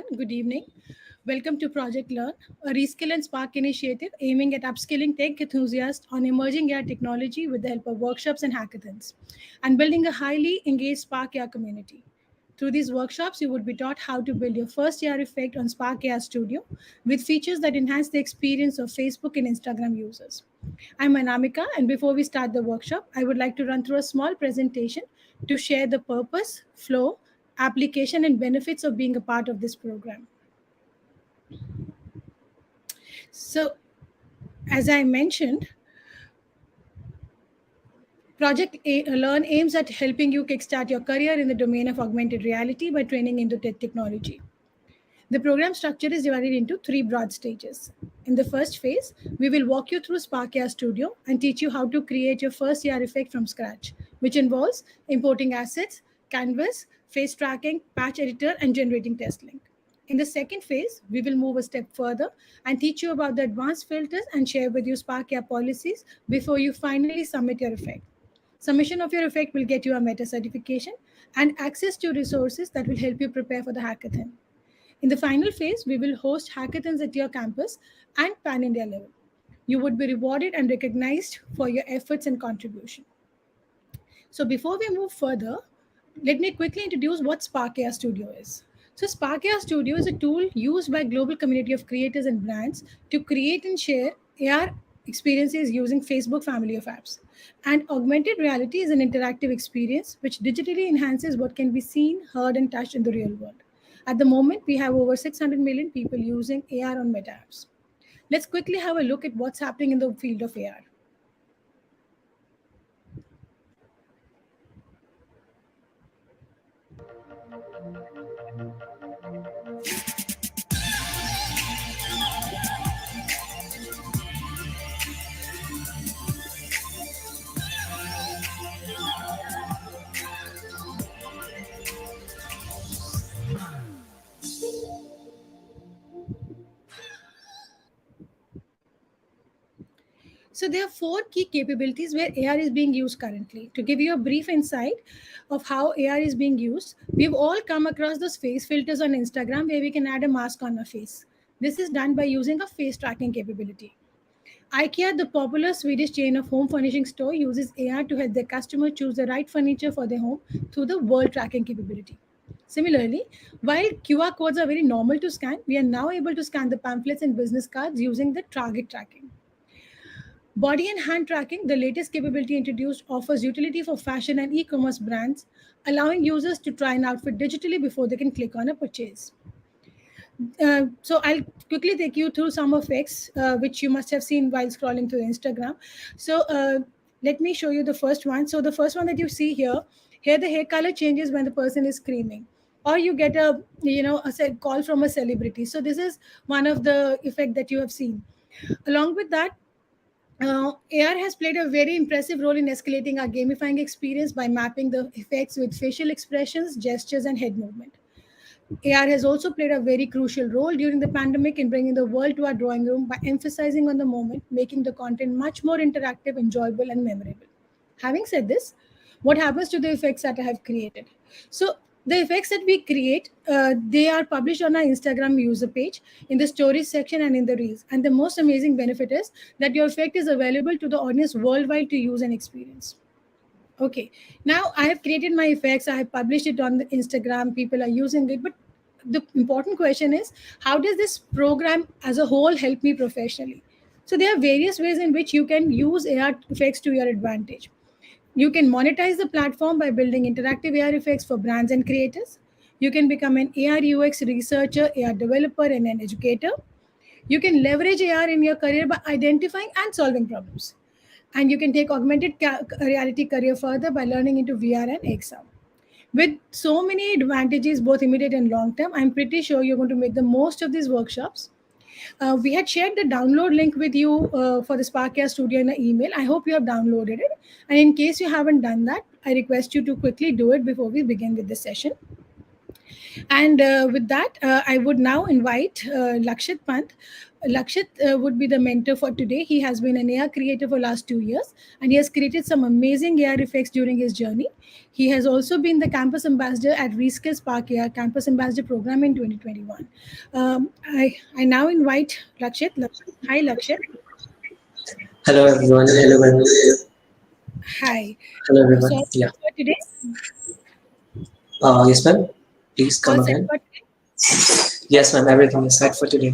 everyone. Good evening. Welcome to Project Learn, a Reskill and Spark initiative aiming at upskilling tech enthusiasts on emerging AI technology with the help of workshops and hackathons, and building a highly engaged Spark AI community. Through these workshops, you would be taught how to build your first AR effect on Spark AI Studio with features that enhance the experience of Facebook and Instagram users. I'm Anamika, and before we start the workshop, I would like to run through a small presentation to share the purpose, flow, application, and benefits of being a part of this program. So, as I mentioned, Learn aims at helping you kickstart your career in the domain of augmented reality by training into technology. The program structure is divided into three broad stages. In the first phase, we will walk you through Spark AR Studio and teach you how to create your first AR effect from scratch, which involves importing assets, canvas, face tracking, patch editor, and generating test link. In the second phase, we will move a step further and teach you about the advanced filters and share with you Spark AR policies before you finally submit your effect. Submission of your effect will get you a meta certification and access to resources that will help you prepare for the hackathon. In the final phase, we will host hackathons at your campus and pan India level. You would be rewarded and recognized for your efforts and contribution. So before we move further, let me quickly introduce what Spark AR Studio is. So Spark AR Studio is a tool used by a global community of creators and brands to create and share AR experiences using Facebook family of apps. And augmented reality is an interactive experience which digitally enhances what can be seen, heard, and touched in the real world. At the moment, we have over 600 million people using AR on Meta apps. Let's quickly have a look at what's happening in the field of AR. So there are four key capabilities where AR is being used currently. To give you a brief insight of how AR is being used, we've all come across those face filters on Instagram where we can add a mask on our face. This is done by using a face tracking capability. IKEA, the popular Swedish chain of home furnishing store, uses AR to help their customer choose the right furniture for their home through the world tracking capability. Similarly, while QR codes are very normal to scan, we are now able to scan the pamphlets and business cards using the target tracking. Body and hand tracking, the latest capability introduced, offers utility for fashion and e-commerce brands, allowing users to try an outfit digitally before they can click on a purchase. So I'll quickly take you through some effects which you must have seen while scrolling through Instagram. So let me show you the first one. So the first one that you see here the hair color changes when the person is screaming, or you get a call from a celebrity. So this is one of the effect that you have seen. Along with that, AR has played a very impressive role in escalating our gamifying experience by mapping the effects with facial expressions, gestures, and head movement. AR has also played a very crucial role during the pandemic in bringing the world to our drawing room by emphasizing on the moment, making the content much more interactive, enjoyable, and memorable. Having said this, what happens to the effects that I have created? So the effects that we create, they are published on our Instagram user page in the stories section and in the reels. And the most amazing benefit is that your effect is available to the audience worldwide to use and experience. Okay, now I have created my effects. I have published it on the Instagram. People are using it, but the important question is, how does this program as a whole help me professionally? So there are various ways in which you can use AR effects to your advantage. You can monetize the platform by building interactive AR effects for brands and creators. You can become an AR UX researcher, AR developer, and an educator. You can leverage AR in your career by identifying and solving problems. And you can take augmented reality career further by learning into VR and XR. With so many advantages, both immediate and long term, I'm pretty sure you're going to make the most of these workshops. We had shared the download link with you for the Spark Studio in an email. I hope you have downloaded it. And in case you haven't done that, I request you to quickly do it before we begin with the session. And with that, I would now invite Lakshit Pant. Lakshit would be the mentor for today. He has been an AR creator for last 2 years, and he has created some amazing AR effects during his journey. He has also been the campus ambassador at Reskill Spark AR Campus Ambassador Program in 2021. I now invite Lakshit. Hi, Lakshit. Hello everyone. Hello everyone. Hi. Hello So, everyone. all Yeah. set for today? Yes, ma'am. Please All come set again. for today? Yes, ma'am. Everything is set for today.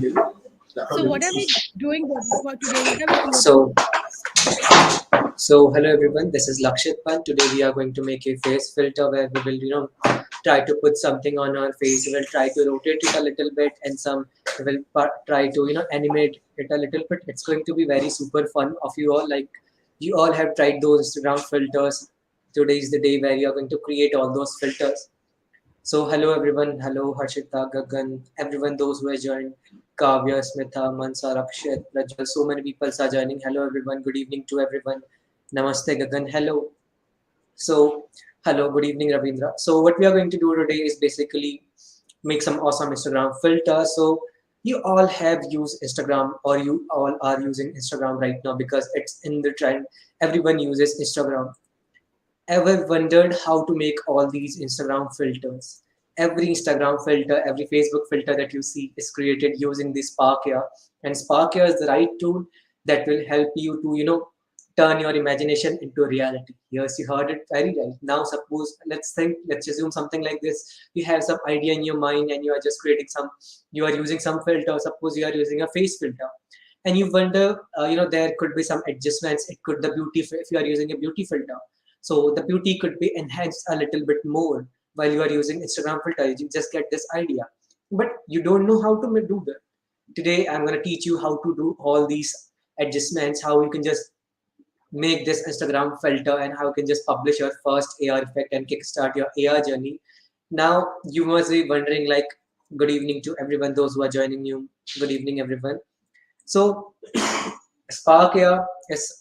So, what are we doing for today? What are we creating? So, hello everyone. This is Lakshit Pant. Today we are going to make a face filter where we will, try to put something on our face. We will try to rotate it a little bit, and we will try to, animate it a little bit. It's going to be very super fun of you all. Like you all have tried those Instagram filters. Today is the day where you are going to create all those filters. So hello everyone, hello Harshita, Gagan, everyone those who have joined, Kavya, Smitha, Mansa, Rakshit, Rajal, so many people are joining. Hello everyone, good evening to everyone. Namaste Gagan, hello. So hello, good evening Ravindra. So what we are going to do today is basically make some awesome Instagram filters. So you all have used Instagram or you all are using Instagram right now because it's in the trend. Everyone uses Instagram. Ever wondered how to make all these Instagram filters? Every Instagram filter, every Facebook filter that you see is created using this Spark here. And Spark here is the right tool that will help you to, turn your imagination into reality. Yes, you heard it very right. Now, suppose, let's assume something like this. You have some idea in your mind and you are just you are using some filter. Suppose you are using a face filter. And you wonder, there could be some adjustments. It could the beauty, if you are using a beauty filter, so the beauty could be enhanced a little bit more while you are using Instagram filter. You just get this idea, but you don't know how to do that. Today, I'm going to teach you how to do all these adjustments, how you can just make this Instagram filter, and how you can just publish your first AR effect and kickstart your AR journey. Now, you must be wondering, like, good evening to everyone, those who are joining you. Good evening, everyone. So, Spark here is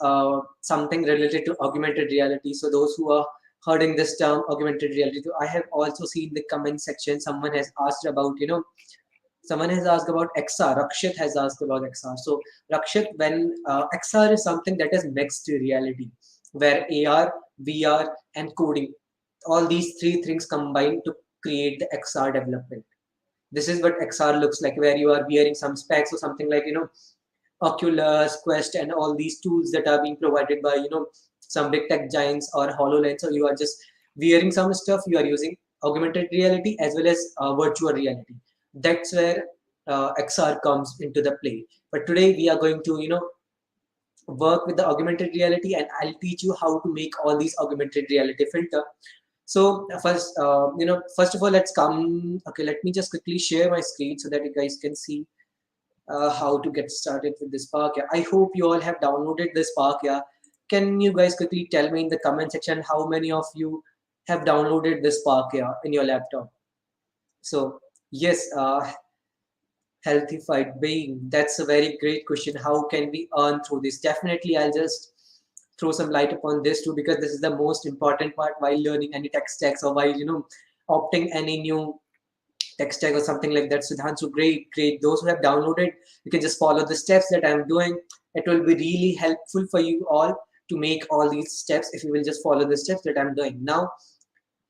something related to augmented reality. So those who are hearing this term augmented reality, I have also seen the comment section. Someone has asked about XR. Rakshit has asked about XR. So Rakshit, when XR is something that is mixed reality, where AR, VR, and coding, all these three things combine to create the XR development. This is what XR looks like, where you are wearing some specs or something like, Oculus, Quest, and all these tools that are being provided by some big tech giants or HoloLens. So you are just wearing some stuff. You are using augmented reality as well as virtual reality. That's where XR comes into the play. But today we are going to work with the augmented reality, and I'll teach you how to make all these augmented reality filter. So first of all, let's come. Okay, let me just quickly share my screen so that you guys can see how to get started with this Spark. Yeah. I hope you all have downloaded this Spark. Yeah. Can you guys quickly tell me in the comment section how many of you have downloaded this Spark, yeah, in your laptop? So yes, healthified being. That's a very great question. How can we earn through this? Definitely, I'll just throw some light upon this too, because this is the most important part while learning any tech stacks or while opting any new tech stack or something like that. Sudhanshu, great, great. Those who have downloaded, you can just follow the steps that I'm doing. It will be really helpful for you all to make all these steps if you will just follow the steps that I'm doing. Now,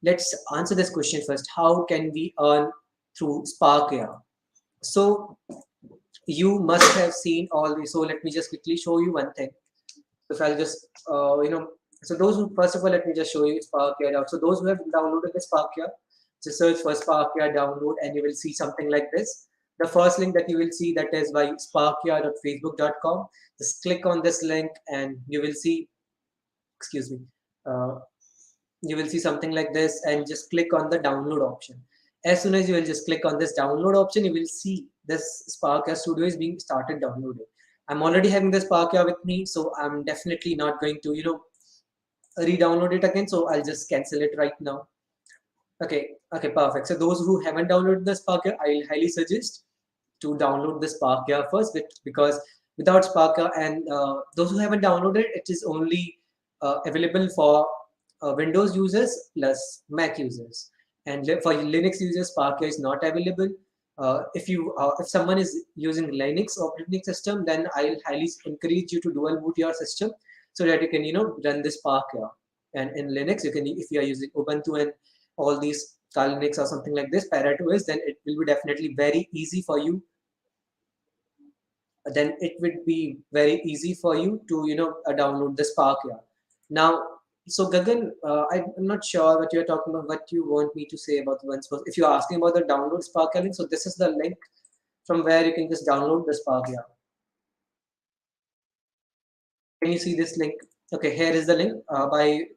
let's answer this question first. How can we earn through Spark AI? So, you must have seen all these. So, let me just quickly show you one thing. So, I'll just, so those who, first of all, let me just show you Spark AI out. So, those who have downloaded the Spark AI, just search for Sparkia download and you will see something like this. The first link that you will see, that is by sparkia.facebook.com. Just click on this link and you will see, excuse me, uh, you will see something like this, and just click on the download option. As soon as you will just click on this download option, you will see this Sparkia Studio is being started downloading. I'm already having this Sparkia with me, so I'm definitely not going to, re-download it again. So I'll just cancel it right now. Okay, perfect. So those who haven't downloaded the Sparker, I'll highly suggest to download the Sparker first, because without Sparker, and those who haven't downloaded, it is only available for Windows users plus Mac users. And for Linux users, Sparkia is not available. If someone is using Linux operating system, then I'll highly encourage you to dual boot your system so that you can run this Sparkia. And in Linux, you can, if you are using Ubuntu and all these Linux or something like this, ParaTools, then it will be definitely very easy for you. Then it would be very easy for you to download the Sparkia. Now, so Gagan, I'm not sure what you're talking about, what you want me to say about the ones. If you're asking about the download Sparkia link, so this is the link from where you can just download the Sparkia. Can you see this link? Okay, here is the link. By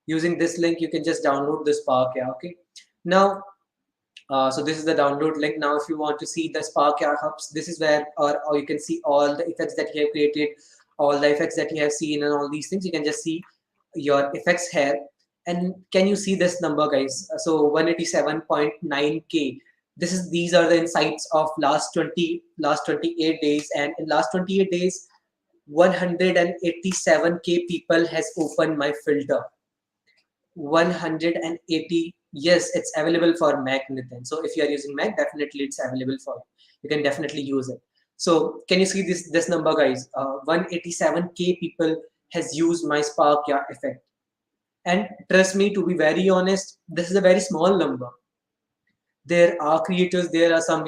using this link, you can just download the Sparkia. Okay, now so this is the download link. Now, if you want to see the Spark hubs, this is where, or you can see all the effects that you have created, all the effects that you have seen, and all these things. You can just see your effects here. And can you see this number, guys? So 187.9K. These are the insights of last 28 days, and in last 28 days, 187K people has opened my filter. 180. Yes, it's available for Mac, Nitin. So if you are using Mac, definitely it's available for you. You can definitely use it. So can you see this number, guys? 187K people has used my Spark effect. And trust me, to be very honest, this is a very small number. There are creators, there are some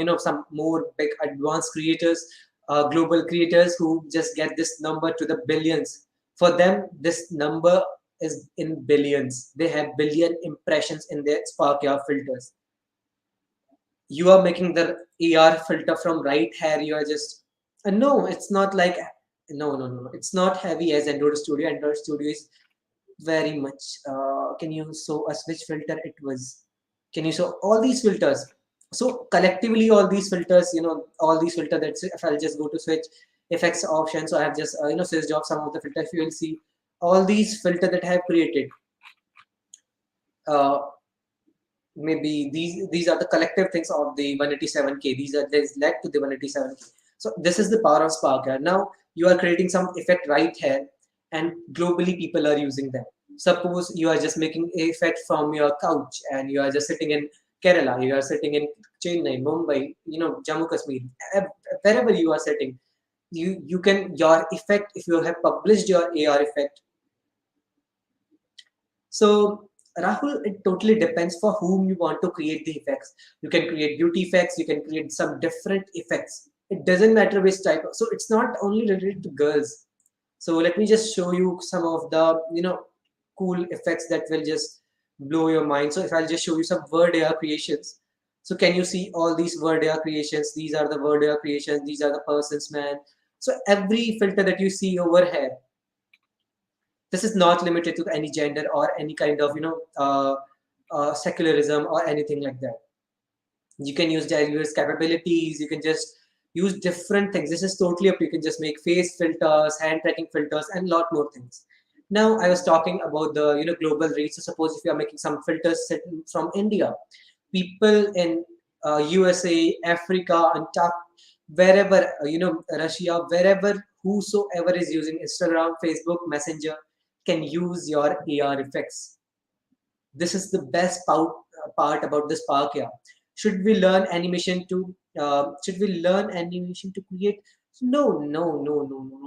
more big advanced creators, global creators who just get this number to the billions. For them, this number is in billions. They have billion impressions in their Spark filters. You are making the AR filter from right here. You are just no, it's not like no. It's not heavy as Android Studio. Android Studio is very much. Can you show us which filter it was? Can you show all these filters? So collectively, all these filters, all these filters. That if I'll just go to switch effects option, so I have just switched off some of the filters. You will see all these filters that I have created. Uh, Maybe these are the collective things of the 187K. This led to the 187K. So this is the power of Spark. Now you are creating some effect right here, and globally people are using them. Suppose you are just making a effect from your couch, and you are just sitting in Kerala, you are sitting in Chennai, Mumbai, Jammu Kashmir, wherever you are sitting. You can your effect, if you have published your AR effect. So Rahul, it totally depends for whom you want to create the effects. You can create beauty effects, you can create some different effects. It doesn't matter which type. So it's not only related to girls. So let me just show you some of the cool effects that will just blow your mind. So if I'll just show you some word AR creations. So can you see all these word AR creations? These are the word AR creations. These are the persons, man. So every filter that you see over here, this is not limited to any gender or any kind of secularism or anything like that. You can use diverse capabilities. You can just use different things. This is totally up. You can just make face filters, hand tracking filters, and lot more things. Now I was talking about the global reach. So suppose if you are making some filters from India, people in USA, Africa, and wherever Russia, wherever, whosoever is using Instagram, Facebook, Messenger can use your AR effects. This is the best part about this Spark. Should we learn animation to create? No.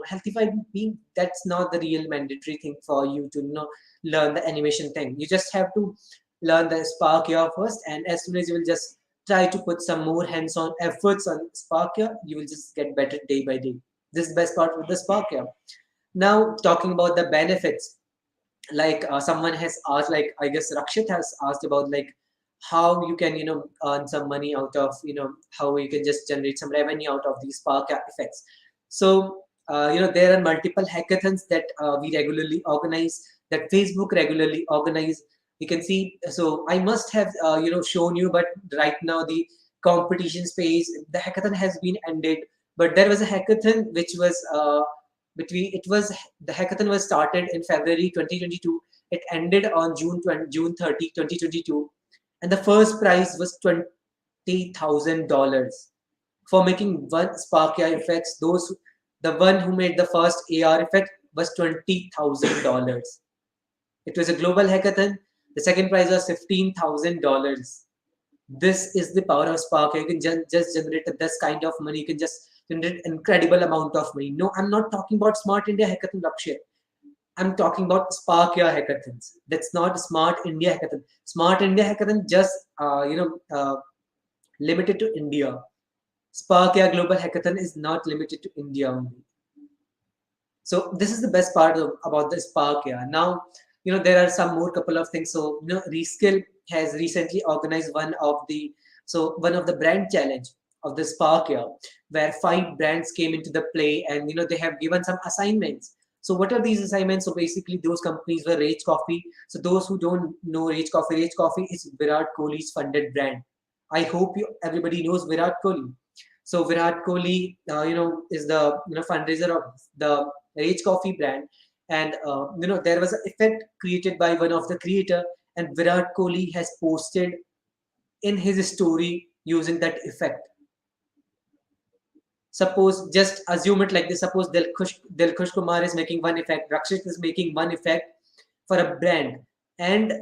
Healthified being, that's not the real mandatory thing for you to learn the animation thing. You just have to learn the Spark first, and as soon as you will just try to put some more hands-on efforts on Spark, you will just get better day by day. This is the best part with the Spark. Now talking about the benefits, like someone has asked, like I guess Rakshit has asked about like how you can earn some money out of how you can just generate some revenue out of these Spark effects. So there are multiple hackathons that we regularly organize, that Facebook regularly organize. You can see, so I must have shown you, but right now the competition space, the hackathon has been ended, but there was a hackathon which was the hackathon was started in February 2022. It ended on June 30, 2022, and the first prize was $20,000 for making one Spark AI effects. The one who made the first AR effect was $20,000. It was a global hackathon. The second prize was $15,000. This is the power of Spark. You can just generate this kind of money. You can just generate incredible amount of money. No, I'm not talking about Smart India Hackathon, Lakshay. I'm talking about Spark Your Hackathons. That's not Smart India Hackathon. Smart India Hackathon just limited to India. Spark Your Global Hackathon is not limited to India only. So this is the best part about the Spark. Yeah. Now, there are some more couple of things. So, Reskill has recently organized one of the brand challenge of the Spark year, where 5 brands came into the play, and they have given some assignments. So what are these assignments? So basically, those companies were Rage Coffee. So those who don't know Rage Coffee is Virat Kohli's funded brand. I hope everybody knows Virat Kohli. So Virat Kohli, is the fundraiser of the Rage Coffee brand, and there was an effect created by one of the creator, and Virat Kohli has posted in his story using that effect. Suppose, just assume it like this. Suppose Dilkhush Kumar is making one effect, Rakshit is making one effect for a brand, and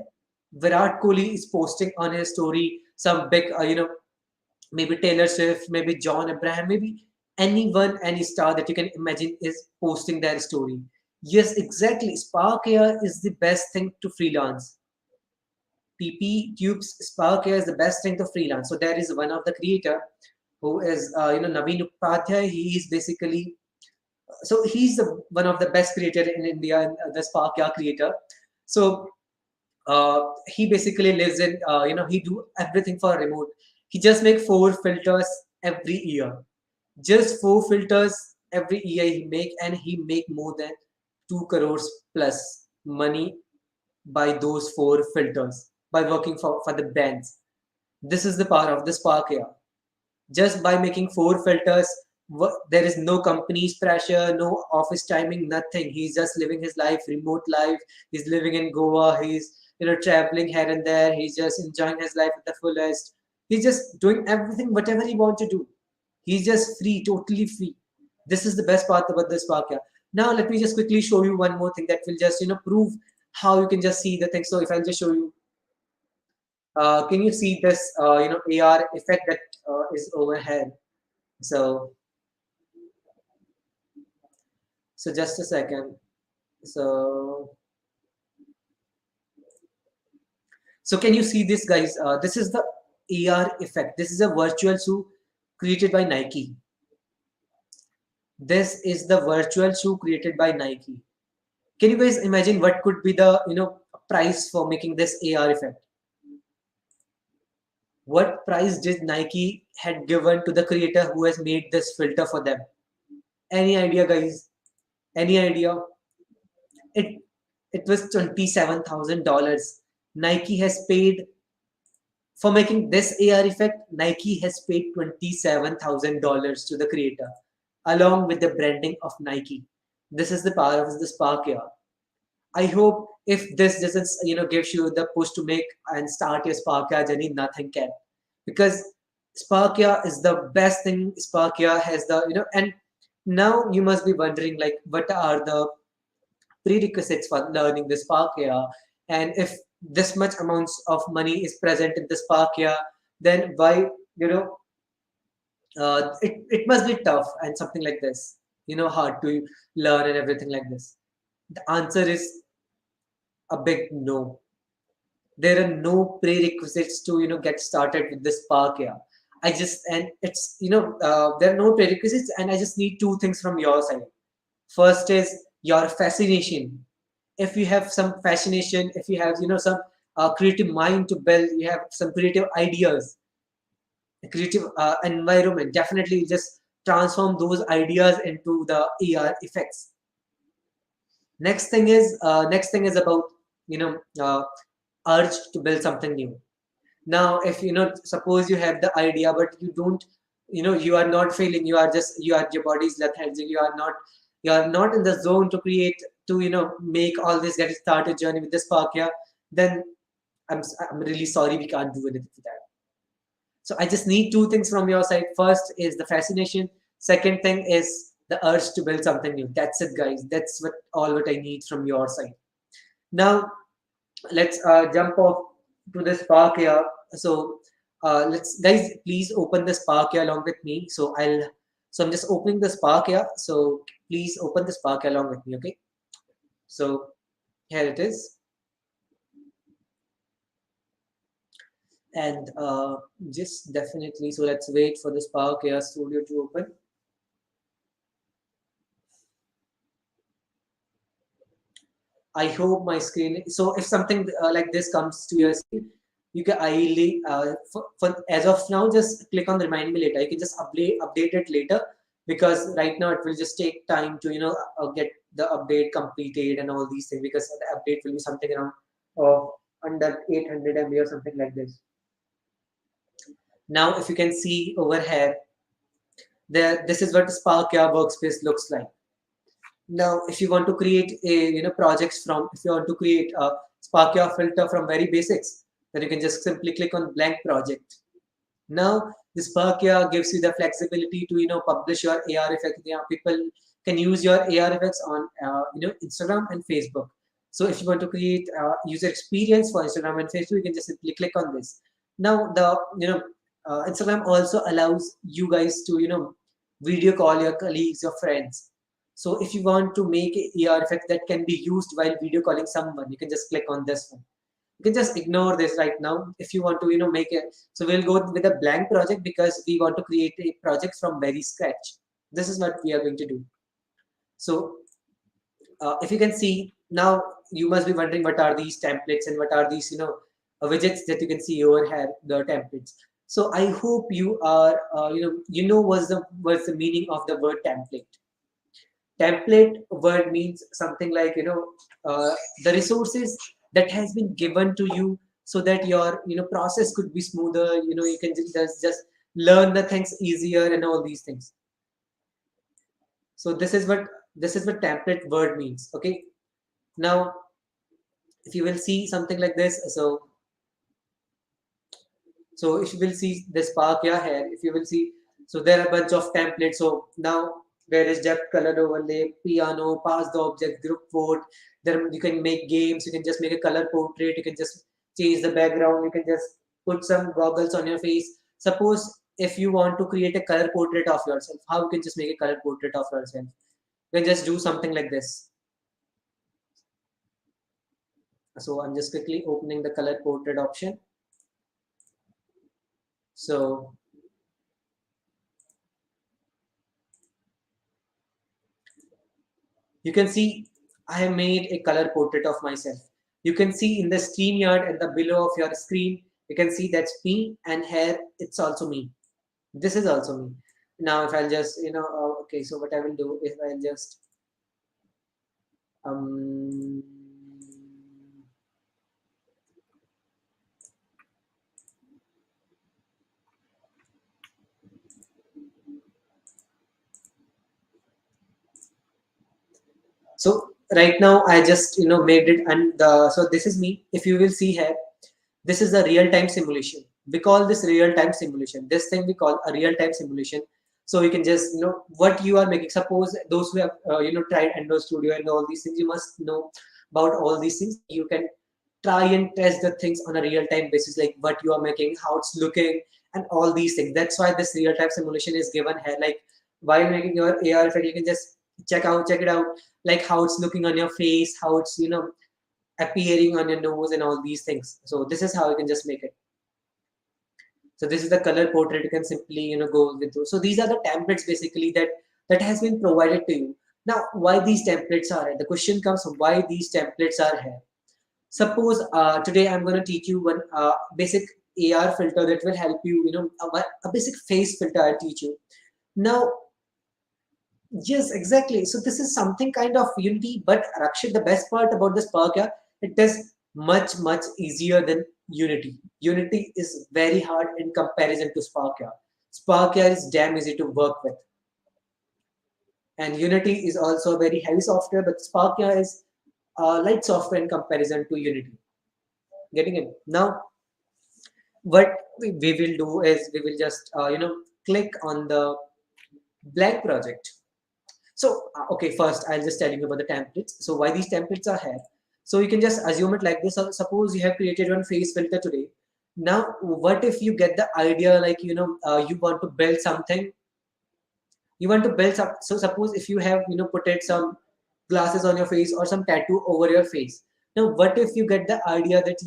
Virat Kohli is posting on his story some big, maybe Taylor Swift, maybe John Abraham, maybe anyone, any star that you can imagine is posting their story. Yes, exactly. Spark Air is the best thing to freelance. PP Tubes Spark Air is the best thing to freelance. So there is one of the creator who is Naveen Upadhyay. He is basically, so he's one of the best creator in India, the Spark Air creator. So he basically lives in he do everything for remote. He just make 4 filters every year, just 4 filters every year he make, and he make more than 2 crores plus money by those 4 filters, by working for the brands. This is the power of the Spark here. Just by making 4 filters, there is no company's pressure, no office timing, nothing. He's just living his life, remote life. He's living in Goa. He's traveling here and there. He's just enjoying his life at the fullest. He's just doing everything, whatever he wants to do. He's just free, totally free. This is the best part about this Spark here. Now let me just quickly show you one more thing that will just prove how you can just see the thing. So if I'll just show you, can you see this AR effect that is overhead? So just a second. So can you see this, guys? This is the AR effect. This is a virtual shoe created by Nike. This is the virtual shoe created by Nike. Can you guys imagine what could be the price for making this AR effect? What price did Nike had given to the creator who has made this filter for them? Any idea, guys? Any idea? It was $27,000. Nike has paid for making this AR effect. Nike has paid $27,000 to the creator, along with the branding of Nike. This is the power of the Spark AR. I hope if this doesn't gives you the push to make and start your Spark AR journey, nothing can, because Spark AR is the best thing. Spark AR has the and now you must be wondering, like, what are the prerequisites for learning the Spark AR, and if this much amounts of money is present in the Spark AR, then why it must be tough and something like this, hard to learn and everything like this. The answer is a big no. There are no prerequisites to get started with this Spark AR. I just, and it's there are no prerequisites, and I just need 2 things from your side. First is your fascination. If you have some fascination, if you have some creative mind to build, you have some creative ideas, a creative environment, definitely just transform those ideas into the AR effects. Next thing is about urge to build something new. Now, if suppose you have the idea, but you don't, you are not feeling, your body's lethargic, you are not in the zone to create, to make all this, get started journey with this Spark here, then I'm really sorry, we can't do anything for that. So I just need 2 things from your side. First is the fascination. Second thing is the urge to build something new. That's it, guys. That's what I need from your side. Now, let's jump off to the Spark here. So let's guys please open the Spark here along with me. So I'm just opening the Spark here. So please open the Spark here along with me. Okay. So here it is, and just definitely. So let's wait for the Spark here Studio to open. I hope my screen. So if something like this comes to your screen, you can ideally for as of now just click on remind me later. You can just update it later, because right now it will just take time to get the update completed and all these things, because the update will be something around uh, under 800 MB or something like this. Now if you can see over here, there this is what Spark your workspace looks like. Now, if you want to create a projects from, if you want to create a Spark filter from very basics, then you can just simply click on blank project. Now, this Sparkia gives you the flexibility to publish your AR effects. Yeah, people can use your AR effects on Instagram and Facebook. So if you want to create user experience for Instagram and Facebook, you can just simply click on this. Now the Instagram also allows you guys to video call your colleagues, your friends. So if you want to make a AR effect that can be used while video calling someone, you can just click on this one. You can just ignore this right now. If you want to make it, so we'll go with a blank project because we want to create a project from very scratch. This is what we are going to do. So if you can see now, you must be wondering what are these templates and what are these widgets that you can see over here, the templates. So I hope you are what's the meaning of the word template. Template word means something like the resources that has been given to you, so that your process could be smoother. You can just learn the things easier and all these things. So this is what template word means. Okay. Now if you will see something like this, so if you will see the Spark here, if you will see, so there are a bunch of templates. So now there is depth, color overlay, piano, pass the object, group vote. Then you can make games. You can just make a color portrait. You can just change the background. You can just put some goggles on your face. Suppose if you want to create a color portrait of yourself, how you can just make a color portrait of yourself? You can just do something like this. So I'm just quickly opening the color portrait option. So you can see I have made a color portrait of myself. You can see in the StreamYard at the below of your screen, you can see that's me, and here it's also me. This is also me. Now, if I'll just, okay, so what I will do is I'll just, um, so right now I just, made it, and so this is me. If you will see here, this is a real-time simulation. We call this real-time simulation. This thing we call a real-time simulation. So you can just what you are making. Suppose those who have tried Android Studio and all these things, you must know about all these things. You can try and test the things on a real-time basis, like what you are making, how it's looking, and all these things. That's why this real-time simulation is given here. Like while making your AR effect, you can just check it out, like how it's looking on your face, how it's appearing on your nose and all these things. So this is how you can just make it. So this is the color portrait. You can simply go with those. So these are the templates basically that has been provided to you. Now why these templates are here? The question comes, why these templates are here? Suppose today I'm going to teach you one basic AR filter that will help you. A basic face filter I'll teach you. Now yes, exactly. So this is something kind of Unity, but Rakshit, the best part about this Spark, it is much easier than Unity. Unity is very hard in comparison to Spark. Spark is damn easy to work with, and Unity is also a very heavy software, but Spark is light software in comparison to Unity. Getting it now? What we will do is we will just click on the blank project. So, okay, first I'll just tell you about the templates. So why these templates are here? So you can just assume it like this. Suppose you have created one face filter today. Now what if you get the idea, like, you want to build something, you want to build some. So suppose if you have, put it some glasses on your face or some tattoo over your face. Now what if you get the idea that,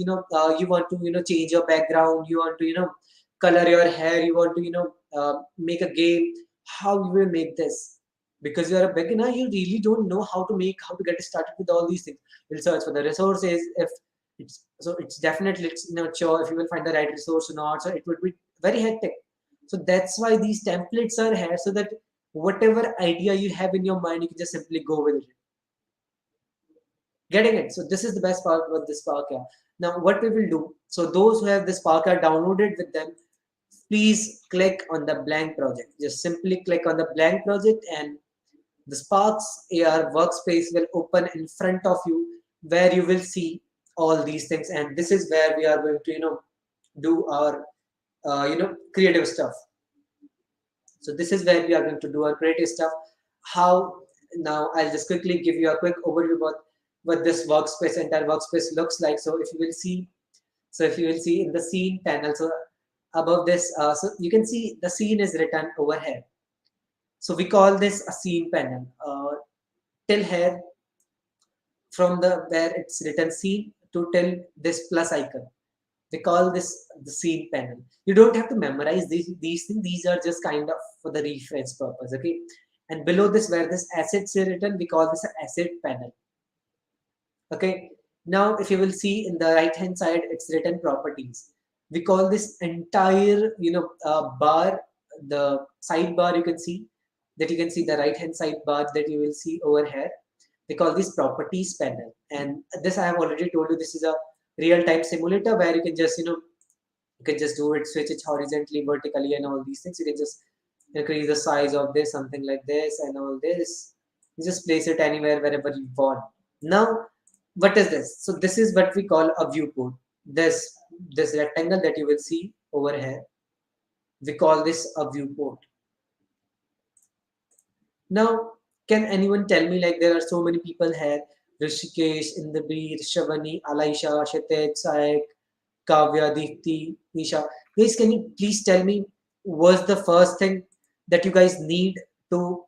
you want to, change your background, you want to, color your hair, you want to, make a game. How you will make this? Because you are a beginner, you really don't know how to get started with all these things. You'll search for the resources. If it's definitely, it's not sure if you will find the right resource or not, so it would be very hectic. So that's why these templates are here, so that whatever idea you have in your mind, you can just simply go with it. Getting it? So this is the best part about this Spark app. Now, what we will do, so those who have this Spark app downloaded with them, please click on the blank project. Just simply click on the blank project, and the Sparks AR workspace will open in front of you, where you will see all these things. And this is where we are going to, do our, creative stuff. So this is where we are going to do our creative stuff. How? Now I'll just quickly give you a quick overview about what this workspace, entire workspace looks like. So if you will see in the scene panel, so above this, so you can see the scene is written over here. So we call this a scene panel. Till here, from the where it's written scene to till this plus icon, we call this the scene panel. You don't have to memorize these things. These are just kind of for the reference purpose, okay? And below this, where this assets is written, we call this an asset panel, okay? Now, if you will see in the right hand side, it's written properties. We call this entire, bar, the sidebar. You can see the right hand side bar that you will see over here. We call this properties panel. And this I have already told you, this is a real time simulator where you can just, you can just do it, switch it horizontally, vertically, and all these things. You can just increase the size of this, something like this, and all this. You just place it anywhere, wherever you want. Now, what is this? So this is what we call a viewport. This rectangle that you will see over here, we call this a viewport. Now, can anyone tell me, like, there are so many people here: Rishikesh, Indrabir, Shavani, Alaisha, Shetej, Saik, Kavya, Deepti, Nisha. Guys, can you please tell me, what's the first thing that you guys need to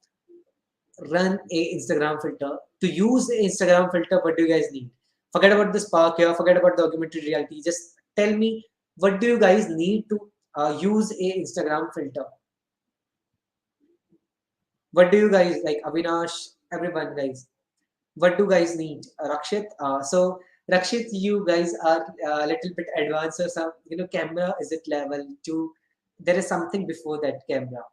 run a Instagram filter? To use the Instagram filter, what do you guys need? Forget about the Spark here, forget about the augmented reality. Just tell me, what do you guys need to use a Instagram filter? What do you guys like, Avinash? Everyone, guys. What do guys need? Rakshit. So Rakshit, you guys are a little bit advanced. So some, camera is at level 2. There is something before that camera.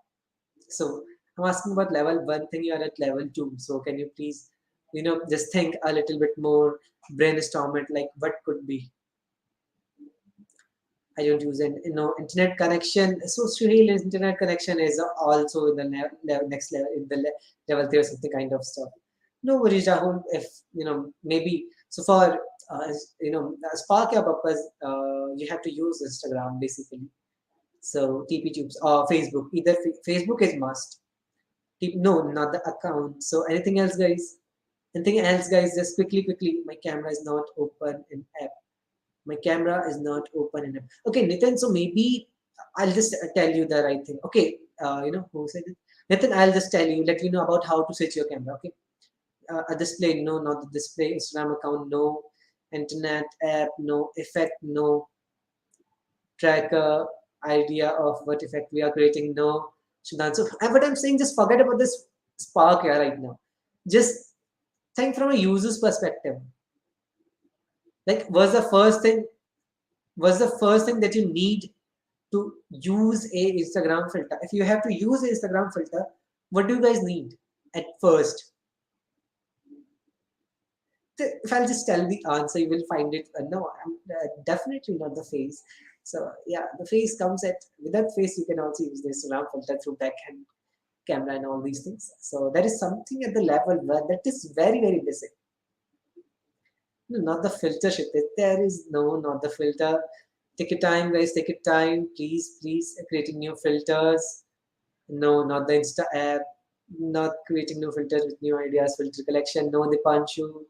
So I'm asking about level 1 thing. You are at level 2. So can you please, just think a little bit more, brainstorm it. Like, what could be? I don't use an, internet connection. So Suhail, internet connection is also in the next level, in the level 3 or something kind of stuff. No worries, Rahul. If maybe, so for Spark your purpose, you have to use Instagram basically. So TP tubes or Facebook. Either Facebook is must. No, not the account. So anything else, guys? Anything else, guys? Just quickly. My camera is not open in app. My camera is not open in app. Okay, Nitin. So maybe I'll just tell you the right thing. Okay, who said it? Nitin, I'll just tell you, let you know about how to switch your camera. Okay, a display, no, not the display. Instagram account, no. Internet app, no. Effect, no. Tracker, idea of what effect we are creating, no. Shudan. So what I'm saying, just forget about this Spark here right now. Just think from a user's perspective. Like, was the first thing that you need to use a Instagram filter? If you have to use a Instagram filter, what do you guys need at first? If I'll just tell the answer, you will find it. No, I'm definitely not the face. So yeah, the face comes at, with that face you can also use the Instagram filter through backhand camera and all these things. So that is something at the level where that is very very basic. No, not the filter shit. There is no, not the filter. Take your time, guys. Take your time, please. Creating new filters. No, not the Insta app. Not creating new filters with new ideas. Filter collection. No, the Panchu.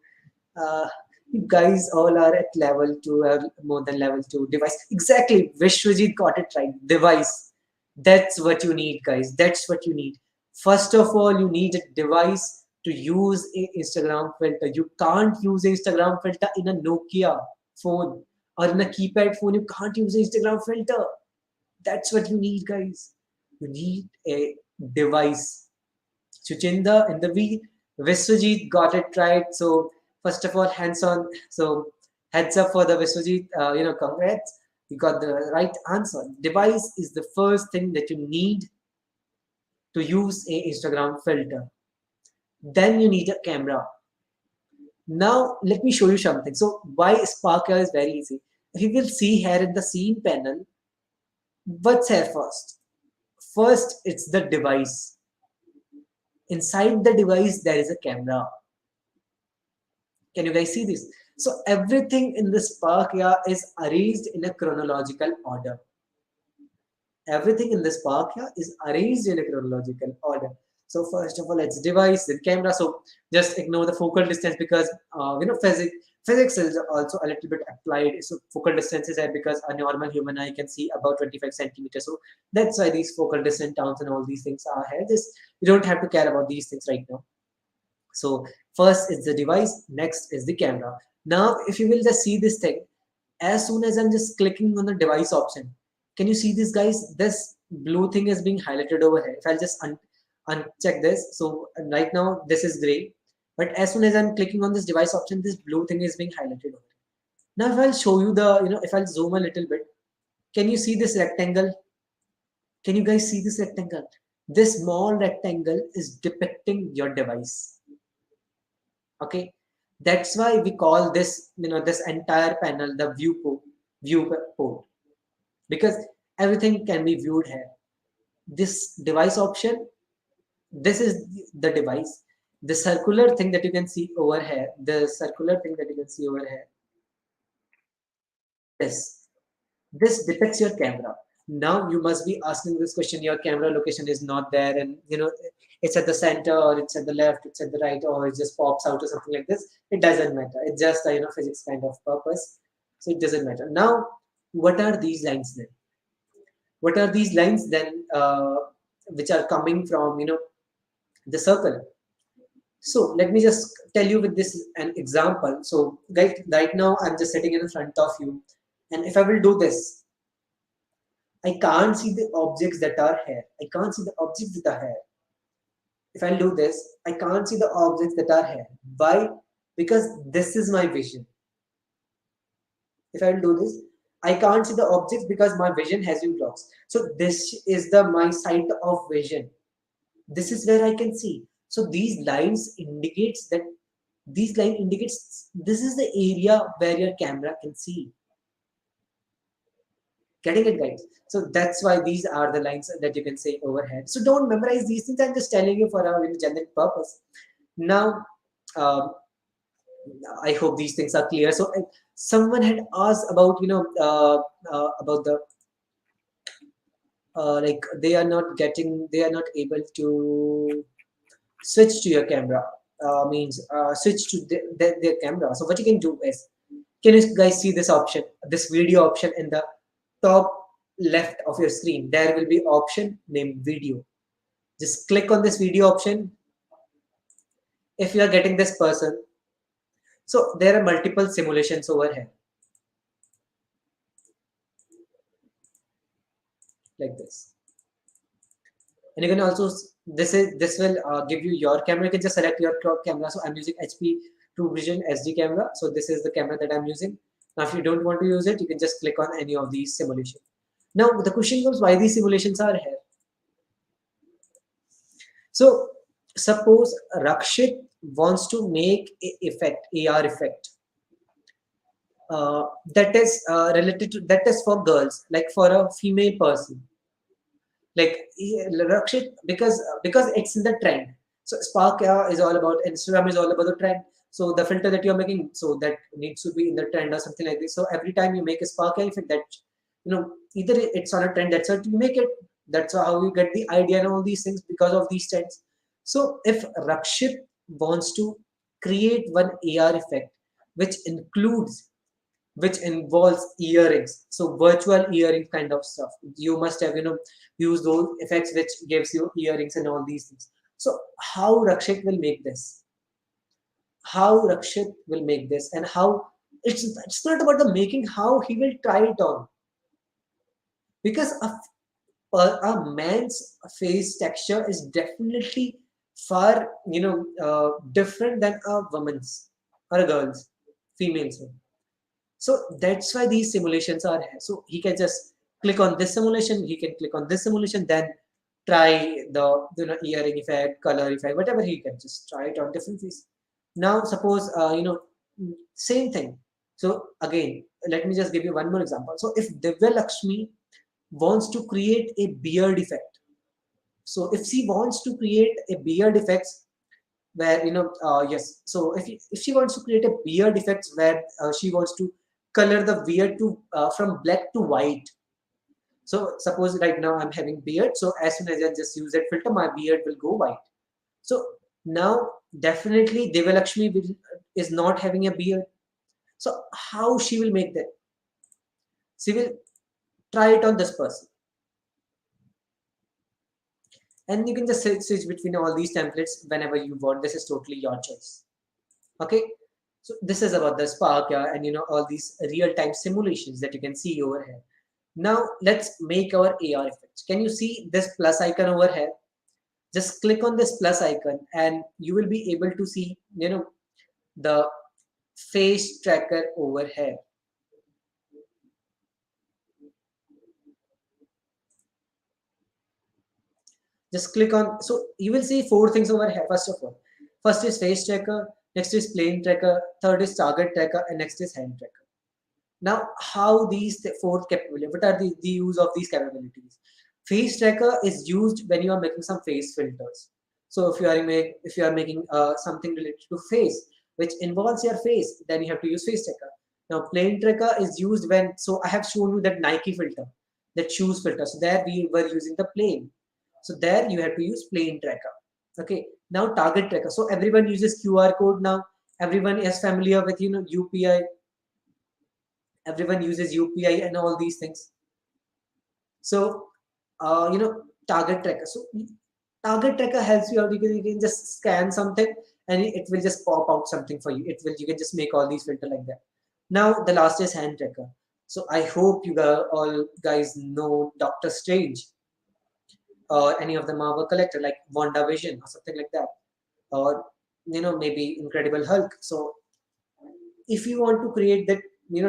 You guys all are at level 2 or more than level 2 device. Exactly. Vishwajit got it right. Device. That's what you need, guys. That's what you need. First of all, you need a device to use a Instagram filter. You can't use Instagram filter in a Nokia phone or in a keypad phone. You can't use Instagram filter. That's what you need, guys. You need a device. Suchinda and the Viswajit got it right. So first of all, hands on. So heads up for the Viswajit. Congrats. You got the right answer. Device is the first thing that you need to use a Instagram filter. Then you need a camera. Now let me show you something. So why Spark is very easy. You will see here in the scene panel. What's here first? First, it's the device. Inside the device, there is a camera. Can you guys see this? So everything in this Spark yeah, is arranged in a chronological order. Everything in this Spark yeah, is arranged in a chronological order. So first of all, it's device, then camera. So just ignore the focal distance because physics is also a little bit applied. So focal distance is there because a normal human eye can see about 25 centimeters. So that's why these focal distance terms and all these things are here. Just you don't have to care about these things right now. So first is the device, next is the camera. Now, if you will just see this thing, as soon as I'm just clicking on the device option, can you see this, guys? This blue thing is being highlighted over here. If I'll just uncheck this, so right now this is gray, but as soon as I'm clicking on this device option, this blue thing is being highlighted over here. Now, if I'll show you if I'll zoom a little bit, can you see this rectangle? Can you guys see this rectangle? This small rectangle is depicting your device. Okay, that's why we call this this entire panel the viewport because everything can be viewed here. This device option, this is the device. The circular thing that you can see over here, the circular thing that you can see over here, this depicts your camera. Now you must be asking this question, your camera location is not there and it's at the center or it's at the left, it's at the right, or it just pops out or something like this. It doesn't matter. It's just a physics kind of purpose. So it doesn't matter. Now, what are these lines then? What are these lines then which are coming from the circle? So let me just tell you with this an example. So right now I'm just sitting in front of you, and if I will do this, I can't see the objects that are here. I can't see the objects that are here. If I do this, I can't see the objects that are here. Why? Because this is my vision. If I do this, I can't see the objects because my vision has been blocked. So this is my sight of vision. This is where I can see. So these lines indicates that this is the area where your camera can see. Getting it, guys? So that's why these are the lines that you can say overhead. So don't memorize these things. I'm just telling you for a generic purpose. Now, um, I hope these things are clear. So someone had asked about about the like they are not able to switch to your camera. Means switch to their camera. So what you can do is, can you guys see this option, this video option in the top left of your screen? There will be option named video. Just click on this video option if you are getting this person. So there are multiple simulations over here, like this. And you can also this will give you your camera. You can just select your camera. So I'm using HP True Vision SD camera. So this is the camera that I'm using. Now, if you don't want to use it, you can just click on any of these simulations. Now, the question comes, why these simulations are here? So, suppose Rakshit wants to make a effect, AR effect, that is related to, that is for girls, like for a female person. Like Rakshit, because it's in the trend. So Spark is all about, Instagram is all about the trend. So the filter that you're making, so that needs to be in the trend or something like this. So every time you make a Spark effect, that either it's on a trend, that's what you make it. That's how you get the idea and all these things because of these trends. So if Rakshit wants to create one AR effect, which includes, which involves earrings. So virtual earring kind of stuff. You must have, used those effects which gives you earrings and all these things. So how Rakshit will make this? How Rakshit will make this, and how it's not about the making, how he will try it on. Because a man's face texture is definitely far, different than a woman's or a girl's, female's one. So that's why these simulations are here. So he can just click on this simulation, he can click on this simulation, then try the earring effect, color effect, whatever he can just try it on different face. Now suppose same thing. So again, let me just give you one more example. So if Divya Lakshmi wants to create a beard effect, so if she wants to create a beard effects where yes, so if she wants to create a beard effects where she wants to color the beard to from black to white. So suppose right now I'm having beard, so as soon as I just use that filter, my beard will go white. So now definitely Devalakshmi is not having a beard. So how she will make that? She will try it on this person, and you can just switch between all these templates whenever you want. This is totally your choice. Okay, so this is about the Spark, yeah, and all these real-time simulations that you can see over here. Now let's make our AR effects. Can you see this plus icon over here? Just click on this plus icon and you will be able to see the face tracker over here. Just click on, so you will see four things over here. First of all, first is face tracker, next is plane tracker, third is target tracker, and next is hand tracker. Now, how these four capabilities, what are the use of these capabilities? Face tracker is used when you are making some face filters. So if you are making something related to face, which involves your face, then you have to use face tracker. Now, plane tracker is used when, so I have shown you that Nike filter, that shoes filter. So there we were using the plane. So there you have to use plane tracker. Okay. Now target tracker. So everyone uses QR code now. Everyone is familiar with UPI. Everyone uses UPI and all these things. So, target tracker. So, target tracker helps you out. You can just scan something and it will just pop out something for you. You can just make all these filter like that. Now, the last is hand tracker. So, I hope you all guys know Doctor Strange or any of the Marvel collector like WandaVision or something like that. Or, maybe Incredible Hulk. So, if you want to create that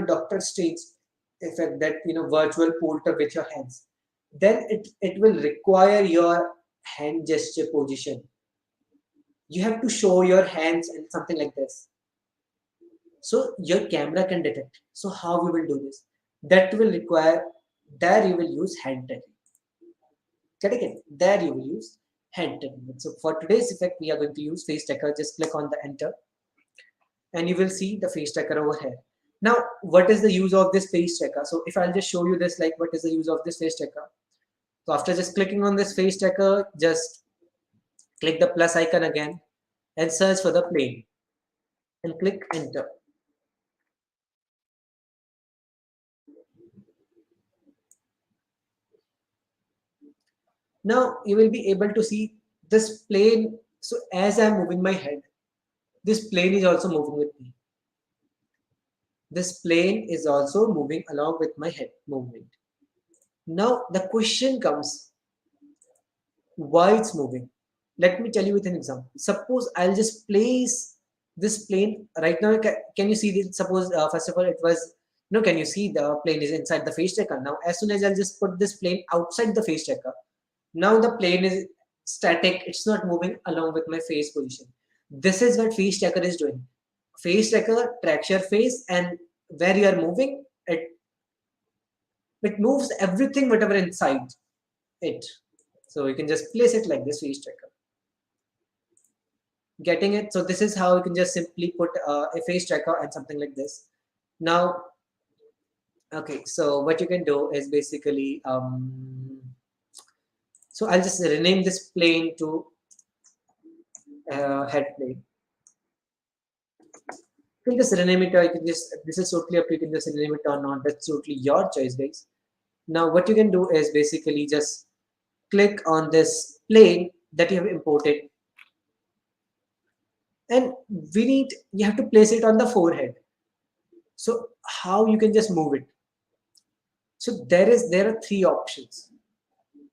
Doctor Strange effect, that virtual pointer with your hands, then it will require your hand gesture position. You have to show your hands and something like this, so your camera can detect. So how we will do this? That will require, there you will use hand tracking. Correct it? There you will use hand tracking. So for today's effect we are going to use face tracker. Just click on the enter and you will see the face tracker over here. Now, what is the use of this face tracker? So if I'll just show you this, like what is the use of this face tracker? So after just clicking on this face tracker, just click the plus icon again and search for the plane and click enter. Now you will be able to see this plane. So as I'm moving my head, this plane is also moving with me. This plane is also moving along with my head movement. Now the question comes, why it's moving? Let me tell you with an example. Suppose I'll just place this plane right now. Can you see this? Suppose first of all it was, can you see the plane is inside the face tracker? Now as soon as I'll just put this plane outside the face tracker, now the plane is static. It's not moving along with my face position. This is what face tracker is doing. Face tracker tracks your face, and where you are moving, it moves everything whatever inside it. So you can just place it like this, face tracker. Getting it? So this is how you can just simply put a face tracker and something like this. Now, okay, so what you can do is basically, so I'll just rename this plane to head plane. You can just rename it, or you can just, this is totally up to you, can just rename it or not, that's totally your choice, guys. Now what you can do is basically just click on this plane that you have imported, and you have to place it on the forehead. So how you can just move it? So there are three options.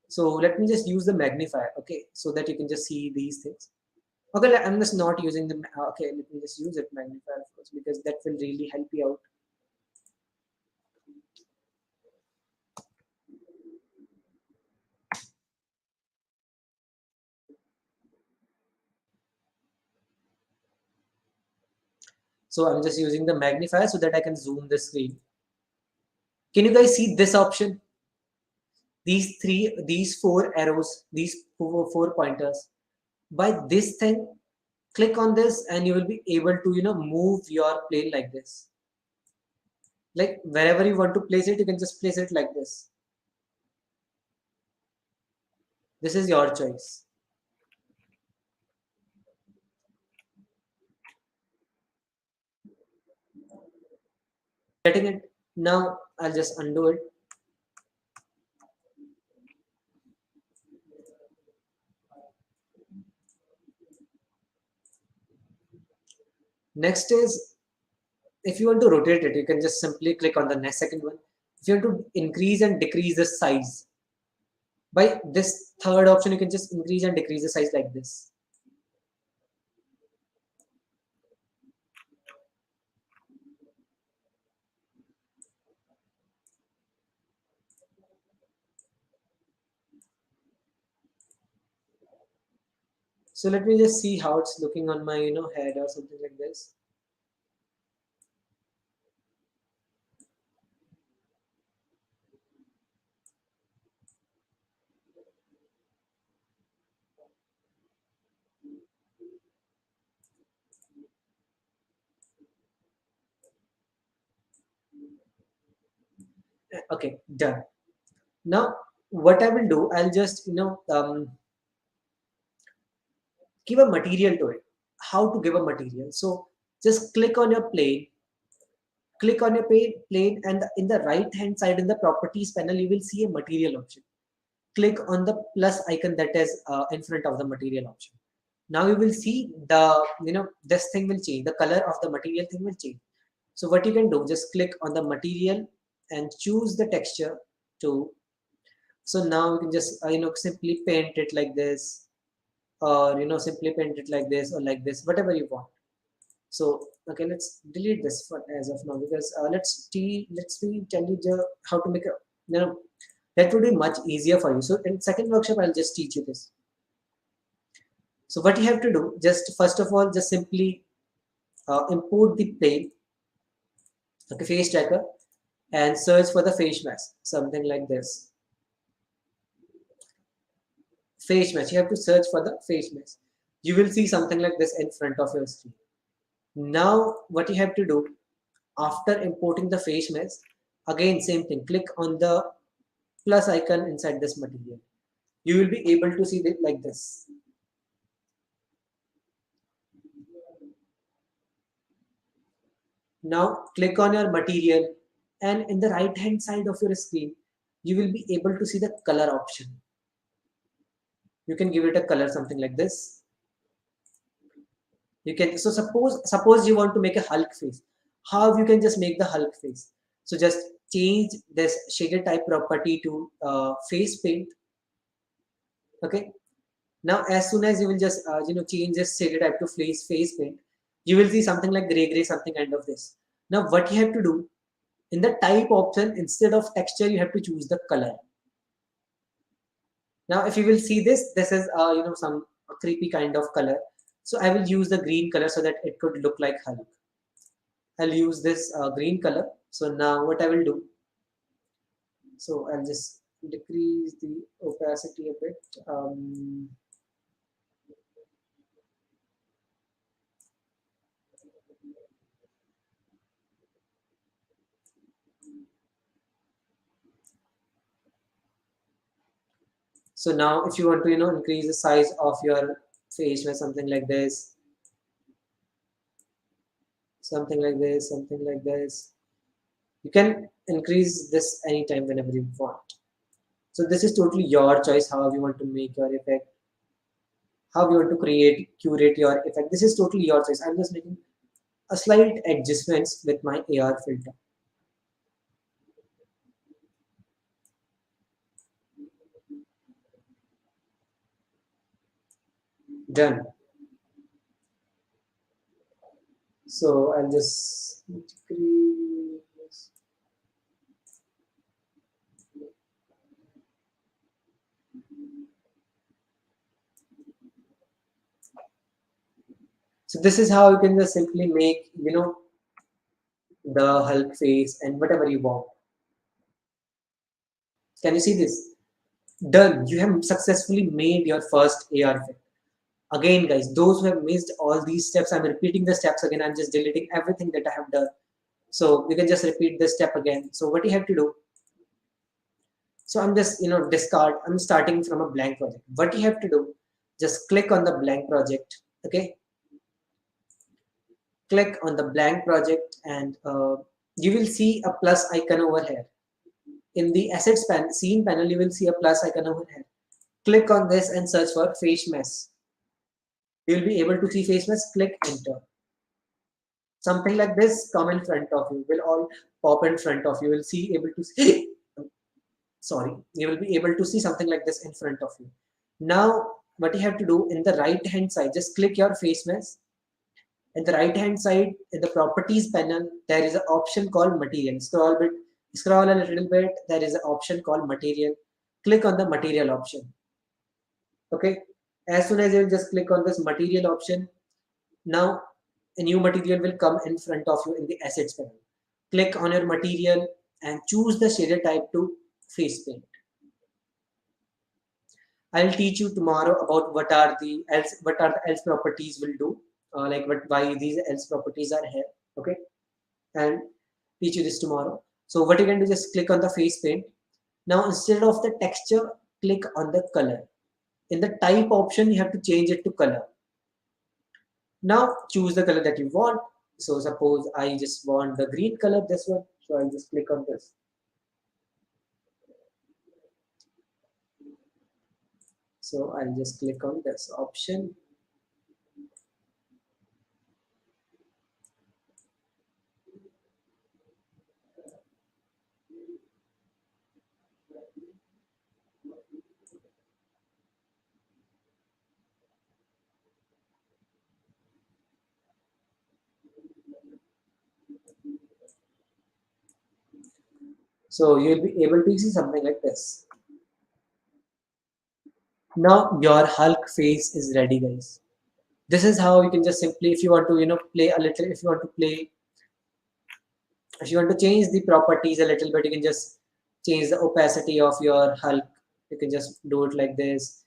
So let me just use the magnifier, okay, so that you can just see these things. Okay, I'm just not using the, okay, let me just use it magnifier, of course, because that will really help you out. So I'm just using the magnifier so that I can zoom the screen. Can you guys see this option? These four arrows, these four pointers. By this thing, click on this and you will be able to, move your plane like this. Like wherever you want to place it, you can just place it like this. This is your choice. Getting it? Now I'll just undo it. Next is, if you want to rotate it, you can just simply click on the next second one. If you want to increase and decrease the size, by this third option, you can just increase and decrease the size like this. So let me just see how it's looking on my, head or something like this. Okay, done. Now, what I will do, I'll just, give a material to it. How to give a material? So just click on your plane, plane, and in the right hand side in the properties panel, you will see a material option. Click on the plus icon that is in front of the material option. Now you will see the, this thing will change. The color of the material thing will change. So what you can do, just click on the material and choose the texture to. So now you can just, simply paint it like this, or, simply paint it like this or like this, whatever you want. So, okay, let's delete this for as of now, because let's tell you how to make a, that would be much easier for you. So in second workshop, I'll just teach you this. So what you have to do, just first of all, just simply import the plane, okay, face tracker, and search for the face mask, something like this. Face mask. You have to search for the face mask. You will see something like this in front of your screen. Now, what you have to do after importing the face mask, again, same thing. Click on the plus icon inside this material. You will be able to see it like this. Now click on your material, and in the right hand side of your screen, you will be able to see the color option. You can give it a color, something like this. You can, so suppose you want to make a Hulk face. How you can just make the Hulk face? So just change this shaded type property to face paint. Okay. Now as soon as you will just change this shaded type to face paint, you will see something like gray, something kind of this. Now what you have to do, in the type option, instead of texture, you have to choose the color. Now if you will see this is some creepy kind of color. So I will use the green color so that it could look like Hulk. I'll use this green color. So now what I will do, so I'll just decrease the opacity a bit. So now if you want to increase the size of your face or something like this, something like this, something like this. You can increase this anytime whenever you want. So this is totally your choice how you want to make your effect, how you want to curate your effect. This is totally your choice. I'm just making a slight adjustments with my AR filter. Done. So I'll just decrease. So this is how you can just simply make, the Hulk face and whatever you want. Can you see this? Done. You have successfully made your first AR effect. Again, guys, those who have missed all these steps, I'm repeating the steps again. I'm just deleting everything that I have done. So you can just repeat this step again. So what you have to do, so I'm just, I'm starting from a blank project. What you have to do, just click on the blank project. Okay. Click on the blank project and you will see a plus icon over here. In the assets scene panel, you will see a plus icon over here. Click on this and search for face mesh. You will be able to see face mesh. Click enter. Something like this come in front of you. Will all pop in front of you. You will see able to see. Sorry, you will be able to see something like this in front of you. Now, what you have to do in the right hand side, just click your face mesh. In the right hand side, in the properties panel, there is an option called material. Scroll a little bit. There is an option called material. Click on the material option. Okay. As soon as you just click on this material option, now a new material will come in front of you in the assets panel. Click on your material and choose the shader type to face paint. I'll teach you tomorrow about what are the else properties will do, like why these else properties are here. Okay, and teach you this tomorrow. So what you can do, just click on the face paint. Now instead of the texture, click on the color. In the type option, you have to change it to color. Now choose the color that you want. So suppose I just want the green color, this one. So I'll just click on this. So I'll just click on this option. So you'll be able to see something like this. Now your Hulk face is ready, guys. This is how you can just simply, if you want to, play a little, if you want to change the properties a little bit, you can just change the opacity of your Hulk. You can just do it like this.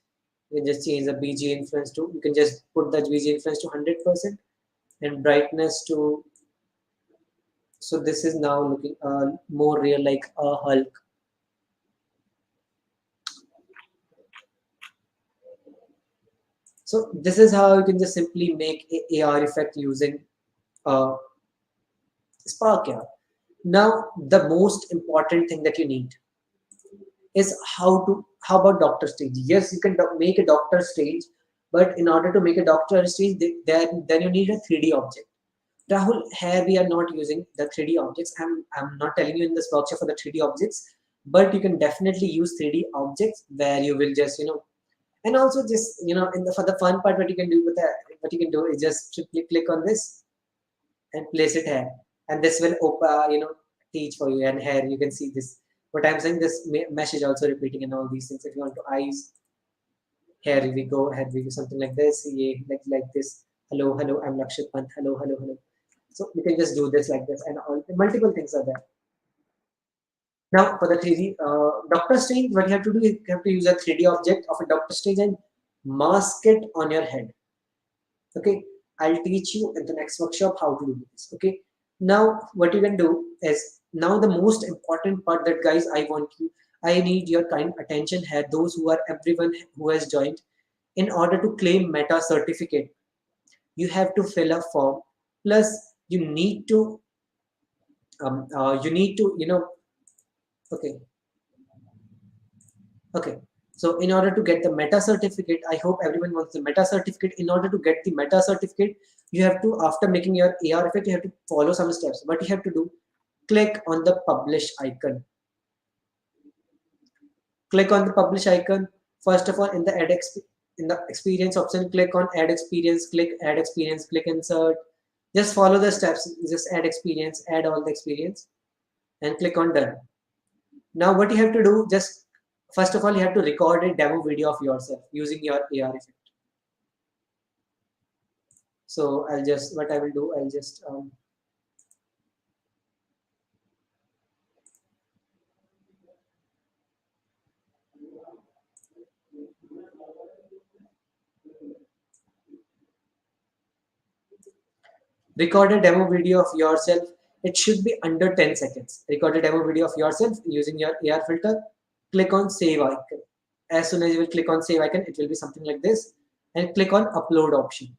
You can just change the BG influence to, you can just put the BG influence to 100% and brightness to, so this is now looking more real like a Hulk. So this is how you can just simply make a AR effect using uh, Spark. Yeah. Now the most important thing that you need is how about doctor stage. Yes, you can make a doctor stage, but in order to make a doctor stage, then you need a 3D object. Rahul, here we are not using the 3D objects. I'm not telling you in this workshop for the 3D objects, but you can definitely use 3D objects where you will just and also just in the for the fun part, what you can do with that, what you can do is just simply click on this and place it here, and this will teach for you. And here you can see this, what I'm saying, this mesh is also repeating and all these things. If you want to eyes, here we go, something like this. Yeah, like this. Hello, I'm Lakshit Pant. Hello. So we can just do this like this, and all multiple things are there. Now for the 3D doctor stage, what you have to do is you have to use a 3D object of a doctor stage and mask it on your head. Okay, I'll teach you in the next workshop how to do this. Okay, now what you can do is, now the most important part that, guys, I need your kind attention here, those who are everyone who has joined. In order to claim meta certificate, you have to fill a form, plus you need to you need to okay. Okay. So in order to get the meta certificate, I hope everyone wants the meta certificate. In order to get the meta certificate, you have to, after making your AR effect, you have to follow some steps. What you have to do, click on the publish icon. Click on the publish icon. First of all, in the in the experience option, click on add experience, click insert. Just follow the steps. Just add experience, add all the experience, and click on done. Now what you have to do, just first of all, you have to record a demo video of yourself using your AR effect. So I'll just, what I will do, I'll just record a demo video of yourself. It should be under 10 seconds. Record a demo video of yourself using your AR filter. Click on save icon. As soon as you will click on save icon, it will be something like this, and click on upload option.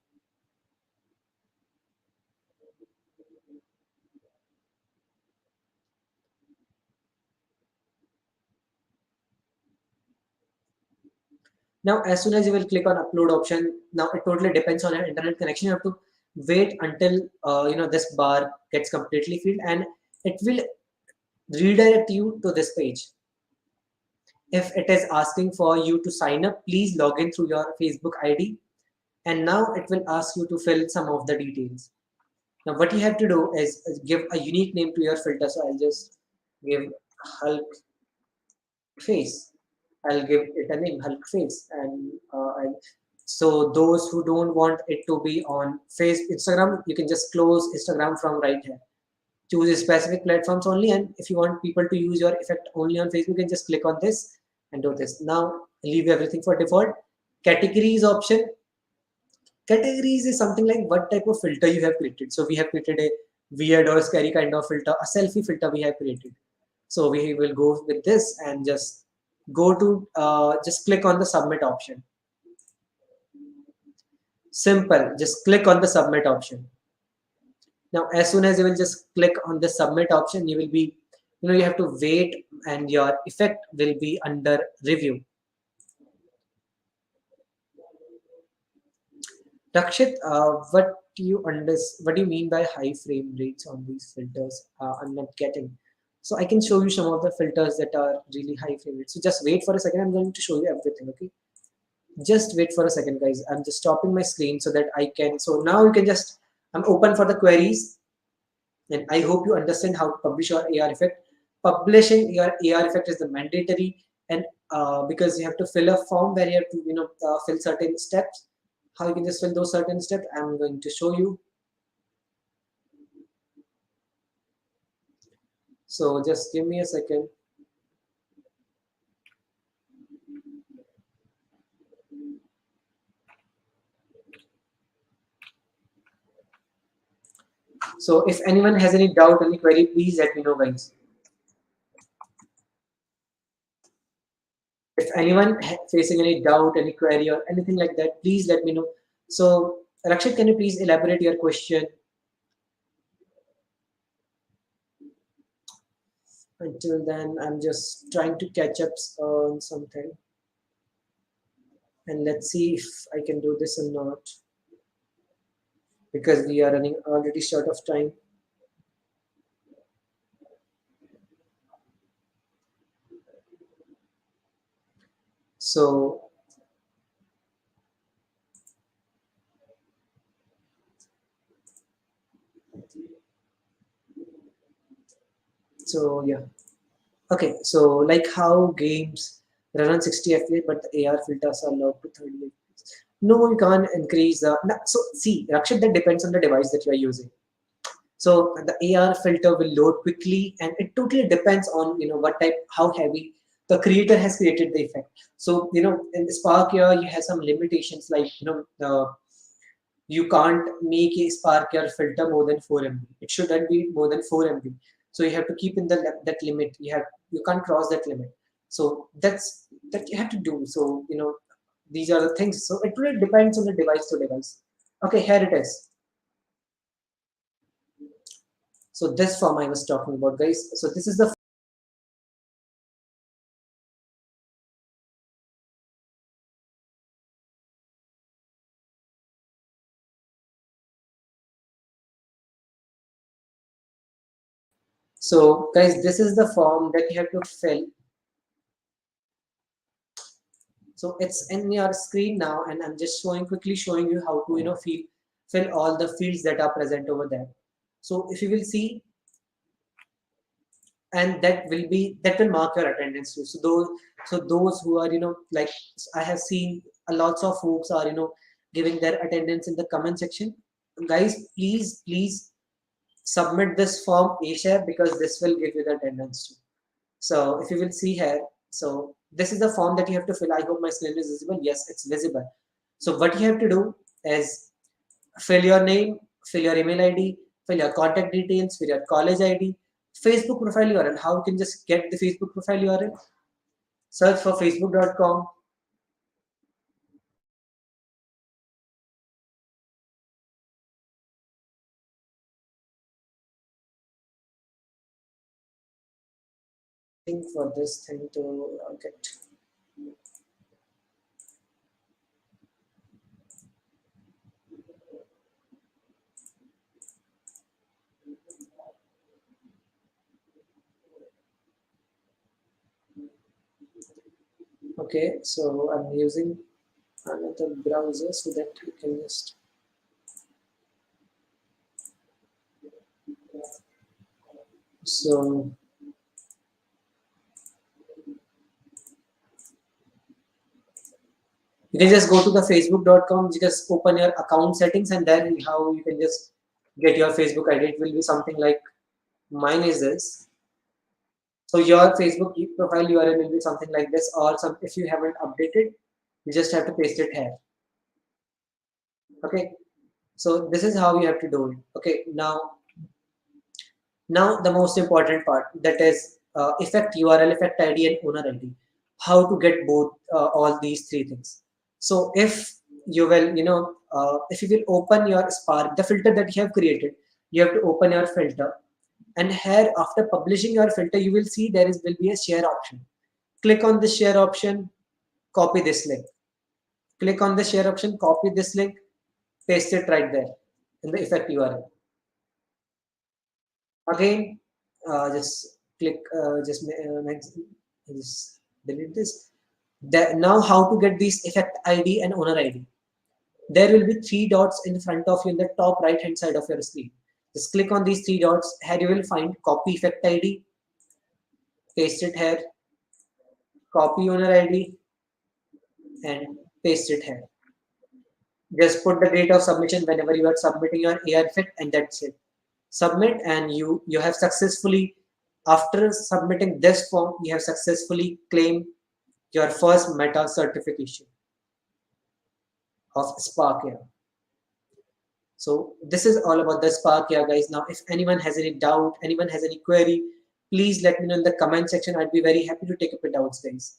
Now, as soon as you will click on upload option, now it totally depends on your internet connection. You have to wait until this bar gets completely filled, and it will redirect you to this page. If it is asking for you to sign up, please log in through your Facebook ID, and now it will ask you to fill some of the details. Now, what you have to do is give a unique name to your filter. So I'll just give Hulk face. I'll give it a name, Hulk face, and so those who don't want it to be on Instagram, you can just close Instagram from right here. Choose specific platforms only, and if you want people to use your effect only on Facebook, you can just click on this and do this. Now leave everything for default. Categories option. Categories is something like what type of filter you have created. So we have created a weird or scary kind of filter, a selfie filter we have created. So we will go with this and just go to just click on the submit option. Simple, just click on the submit option. Now, as soon as you will just click on the submit option, you will be, you have to wait, and your effect will be under review. Rakshit, what do you mean by high frame rates on these filters? I'm not getting. So I can show you some of the filters that are really high frame rates. So just wait for a second. I'm going to show you everything. Okay. Just wait for a second, guys. I'm just stopping my screen so that I can. So now you can just. I'm open for the queries, and I hope you understand how to publish your AR effect. Publishing your AR effect is the mandatory, and because you have to fill a form where you have to fill certain steps. How you can just fill those certain steps, I'm going to show you. So just give me a second. So if anyone has any doubt, any query, please let me know, guys. If anyone facing any doubt, any query, or anything like that, please let me know. So Rakshit, can you please elaborate your question? Until then, I'm just trying to catch up on something, and let's see if I can do this or not, because we are running already short of time. So yeah. Okay, so like how games run on 60 FPS, but the AR filters are locked to 30 FPS. No, you can't increase the. No, so see, Rakshit, that depends on the device that you are using. So the AR filter will load quickly, and it totally depends on what type, how heavy the creator has created the effect. So in the Spark here, you have some limitations like you can't make a Spark your filter more than 4 MB. It shouldn't be more than 4 MB. So you have to keep in that limit. You can't cross that limit. So that you have to do. So these are the things. So it really depends on the device to device. Okay, here it is. So this form I was talking about, guys. So this is the so guys, this is the form that you have to fill. So it's in your screen now, and I'm just quickly showing you how to fill all the fields that are present over there. So if you will see, and that will mark your attendance too. So those who are like, I have seen a lots of folks are giving their attendance in the comment section. Guys, please submit this form ASAP, because this will give you the attendance too. So if you will see here, so this is the form that you have to fill. I hope my screen is visible. Yes, it's visible. So what you have to do is fill your name, fill your email ID, fill your contact details, fill your college ID, Facebook profile URL. How you can just get the Facebook profile URL? Search for facebook.com. Think for this thing to get. Okay, so I'm using another browser so that you can just. So you can just go to the facebook.com, you just open your account settings, and then how you can just get your Facebook ID. It will be something like mine is this. So your Facebook profile URL will be something like this, or some if you haven't updated, you just have to paste it here. Okay. So this is how you have to do it. Okay. Now the most important part, that is effect URL, effect ID, and owner ID. How to get both all these three things. So if you will, if you will open your Spark, the filter that you have created, you have to open your filter, and here after publishing your filter, you will see will be a share option. Click on the share option, copy this link. Click on the share option, copy this link, paste it right there in the effect URL. Again, just click, just delete this. Now, how to get these effect ID and owner ID? There will be three dots in front of you in the top right hand side of your screen. Just click on these three dots. Here you will find copy effect ID, paste it here, copy owner ID, and paste it here. Just put the date of submission whenever you are submitting your AR effect, and that's it. Submit, and you have successfully, after submitting this form, you have successfully claimed your first meta certification of Spark. Yeah. So this is all about the Spark. Yeah, guys. Now, if anyone has any doubt, anyone has any query, please let me know in the comment section. I'd be very happy to take up your doubts, guys.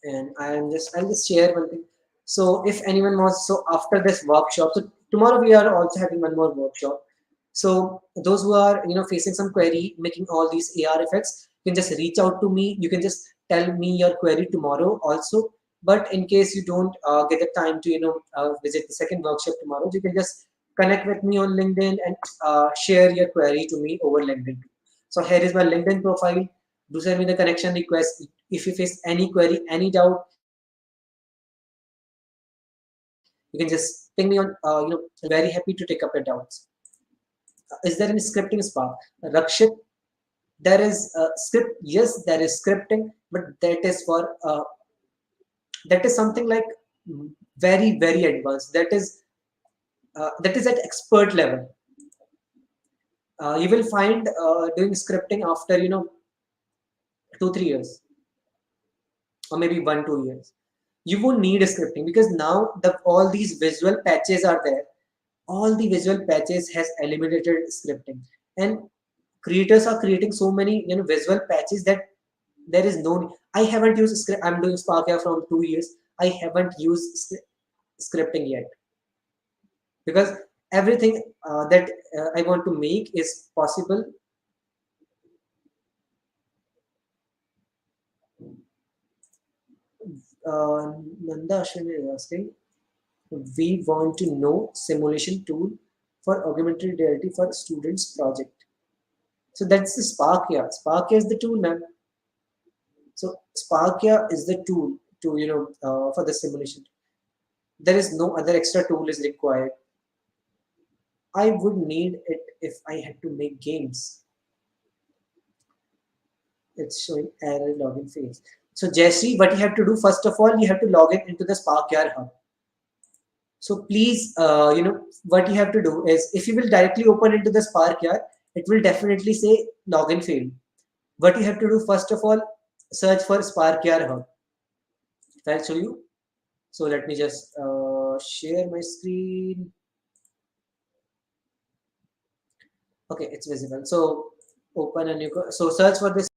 And I'll just share one thing. So if anyone wants, so after this workshop, so tomorrow we are also having one more workshop. So those who are facing some query making all these AR effects, you can just reach out to me. You can just tell me your query tomorrow also. But in case you don't get the time to visit the second workshop tomorrow, you can just connect with me on LinkedIn and share your query to me over LinkedIn. So here is my LinkedIn profile. Do send me the connection request. If you face any query, any doubt, you can just ping me on, very happy to take up your doubts. Is there any scripting Spark? Rakshit, there is script. Yes, there is scripting, but that is something like very advanced. That is at expert level. You will find doing scripting after 2-3 years, or maybe 1-2 years. You won't need a scripting, because now all these visual patches are there. All the visual patches has eliminated scripting, and creators are creating so many visual patches that there is no need. I haven't used script. I'm doing Spark from 2 years. I haven't used scripting yet, because everything that I want to make is possible. Nanda Ashwin is asking, we want to know simulation tool for augmented reality for students project. So that's the Sparkia. Sparkia is the tool, man. So Sparkia is the tool to for the simulation. There is no other extra tool is required. I would need it if I had to make games. It's showing error login phase. So Jesse, what you have to do first of all, you have to log in into the Sparkyar hub. So please, what you have to do is if you will directly open into the Sparkyar, it will definitely say login failed. What you have to do first of all, search for Sparkyar hub. I'll show you. So let me just share my screen. Okay, it's visible. So open a new. So search for the